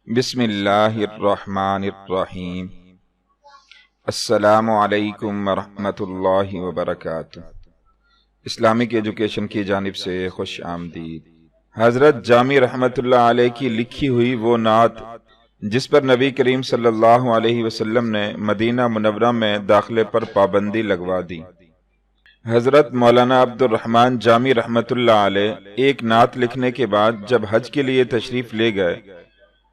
بسم اللہ الرحمن الرحیم۔ السلام علیکم ورحمۃ اللہ وبرکاتہ۔ اسلامک ایجوکیشن کی جانب سے خوش آمدید۔ حضرت جامی رحمۃ اللہ علیہ کی لکھی ہوئی وہ نعت جس پر نبی کریم صلی اللہ علیہ وسلم نے مدینہ منورہ میں داخلے پر پابندی لگوا دی۔ حضرت مولانا عبد الرحمن جامی رحمۃ اللہ علیہ ایک نعت لکھنے کے بعد جب حج کے لیے تشریف لے گئے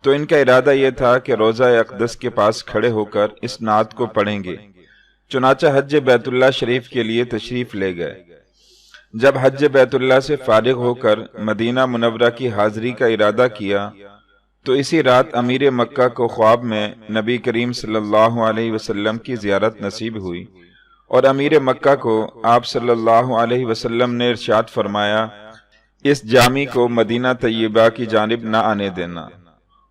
تو ان کا ارادہ یہ تھا کہ روضہ اقدس کے پاس کھڑے ہو کر اس نعت کو پڑھیں گے، چنانچہ حج بیت اللہ شریف کے لیے تشریف لے گئے۔ جب حج بیت اللہ سے فارغ ہو کر مدینہ منورہ کی حاضری کا ارادہ کیا تو اسی رات امیر مکہ کو خواب میں نبی کریم صلی اللہ علیہ وسلم کی زیارت نصیب ہوئی، اور امیر مکہ کو آپ صلی اللہ علیہ وسلم نے ارشاد فرمایا، اس جامی کو مدینہ طیبہ کی جانب نہ آنے دینا۔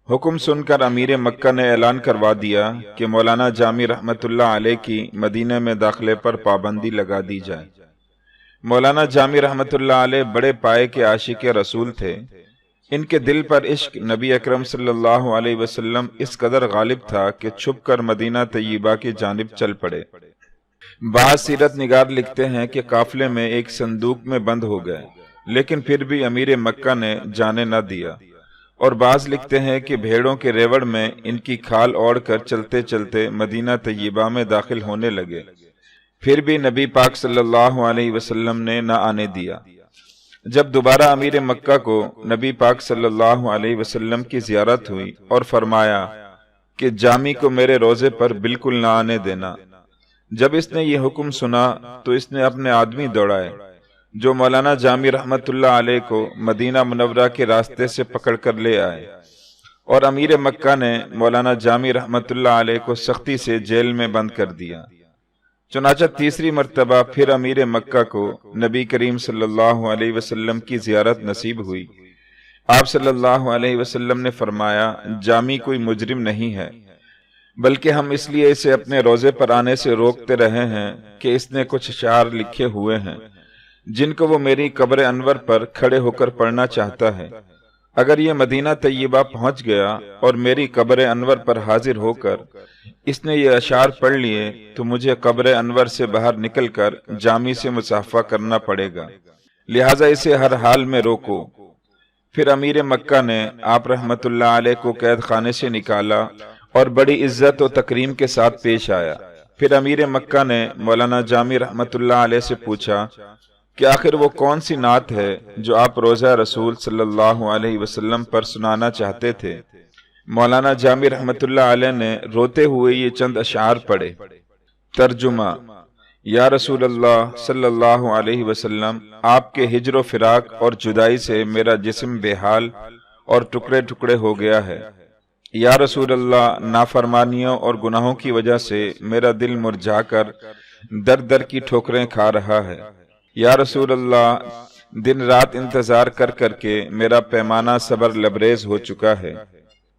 حکم سن کر امیر مکہ نے اعلان کروا دیا کہ مولانا جامی رحمۃ اللہ علیہ کی مدینہ میں داخلے پر پابندی لگا دی جائے۔ مولانا جامی رحمۃ اللہ علیہ بڑے پائے کے عاشق رسول تھے۔ ان کے دل پر عشق نبی اکرم صلی اللہ علیہ وسلم اس قدر غالب تھا کہ چھپ کر مدینہ طیبہ کی جانب چل پڑے۔ بعض سیرت نگار لکھتے ہیں کہ قافلے میں ایک صندوق میں بند ہو گئے، لیکن پھر بھی امیر مکہ نے جانے نہ دیا، اور بعض لکھتے ہیں کہ بھیڑوں کے ریوڑ میں ان کی کھال اوڑھ کر چلتے چلتے مدینہ طیبہ میں داخل ہونے لگے، پھر بھی نبی پاک صلی اللہ علیہ وسلم نے نہ آنے دیا۔ جب دوبارہ امیر مکہ کو نبی پاک صلی اللہ علیہ وسلم کی زیارت ہوئی اور فرمایا کہ جامی کو میرے روضے پر بالکل نہ آنے دینا، جب اس نے یہ حکم سنا تو اس نے اپنے آدمی دوڑائے جو مولانا جامی رحمۃ اللہ علیہ کو مدینہ منورہ کے راستے سے پکڑ کر لے آئے، اور امیر مکہ نے مولانا جامی رحمۃ اللہ علیہ کو سختی سے جیل میں بند کر دیا۔ چنانچہ تیسری مرتبہ پھر امیر مکہ کو نبی کریم صلی اللہ علیہ وسلم کی زیارت نصیب ہوئی۔ آپ صلی اللہ علیہ وسلم نے فرمایا، جامی کوئی مجرم نہیں ہے، بلکہ ہم اس لیے اسے اپنے روضے پر آنے سے روکتے رہے ہیں کہ اس نے کچھ اشعار لکھے ہوئے ہیں جن کو وہ میری قبر انور پر کھڑے ہو کر پڑھنا چاہتا ہے۔ اگر یہ مدینہ طیبہ پہنچ گیا اور میری قبر انور پر حاضر ہو کر اس نے یہ اشعار پڑھ لیے تو مجھے قبر انور سے باہر نکل کر جامی سے مصافحہ کرنا پڑے گا، لہٰذا اسے ہر حال میں روکو۔ پھر امیر مکہ نے آپ رحمت اللہ علیہ کو قید خانے سے نکالا اور بڑی عزت و تکریم کے ساتھ پیش آیا۔ پھر امیر مکہ نے مولانا جامی رحمت اللہ علیہ سے پوچھا کہ آخر وہ کون سی نعت ہے جو آپ روضہ رسول صلی اللہ علیہ وسلم پر سنانا چاہتے تھے۔ مولانا جامی رحمت اللہ علیہ نے روتے ہوئے یہ چند اشعار پڑھے۔ ترجمہ: یا رسول اللہ صلی اللہ علیہ وسلم، آپ کے ہجر و فراق اور جدائی سے میرا جسم بے حال اور ٹکڑے ٹکڑے ہو گیا ہے۔ یا رسول اللہ، نافرمانیوں اور گناہوں کی وجہ سے میرا دل مرجھا کر در در کی ٹھوکریں کھا رہا ہے۔ یا رسول اللہ، دن رات انتظار کر کر کے میرا پیمانہ صبر لبریز ہو چکا ہے۔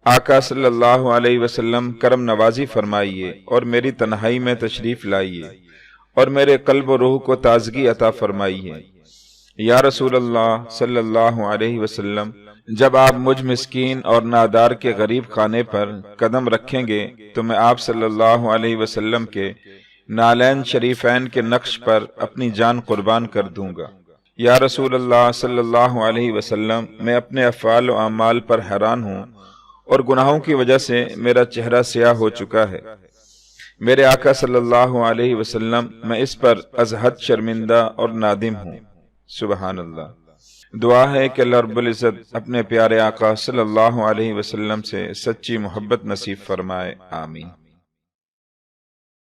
آقا صلی اللہ علیہ وسلم، کرم نوازی فرمائیے اور میری تنہائی میں تشریف لائیے اور میرے قلب و روح کو تازگی عطا فرمائیے۔ یا رسول اللہ صلی اللہ علیہ وسلم، جب آپ مجھ مسکین اور نادار کے غریب خانے پر قدم رکھیں گے تو میں آپ صلی اللہ علیہ وسلم کے نالین شریفین کے نقش پر اپنی جان قربان کر دوں گا۔ یا رسول اللہ صلی اللہ علیہ وسلم، میں اپنے افعال و اعمال پر حیران ہوں اور گناہوں کی وجہ سے میرا چہرہ سیاہ ہو چکا ہے۔ میرے آقا صلی اللہ علیہ وسلم، میں اس پر از حد شرمندہ اور نادم ہوں۔ سبحان اللہ۔ دعا ہے کہ اللہ رب العزت اپنے پیارے آقا صلی اللہ علیہ وسلم سے سچی محبت نصیب فرمائے، آمین۔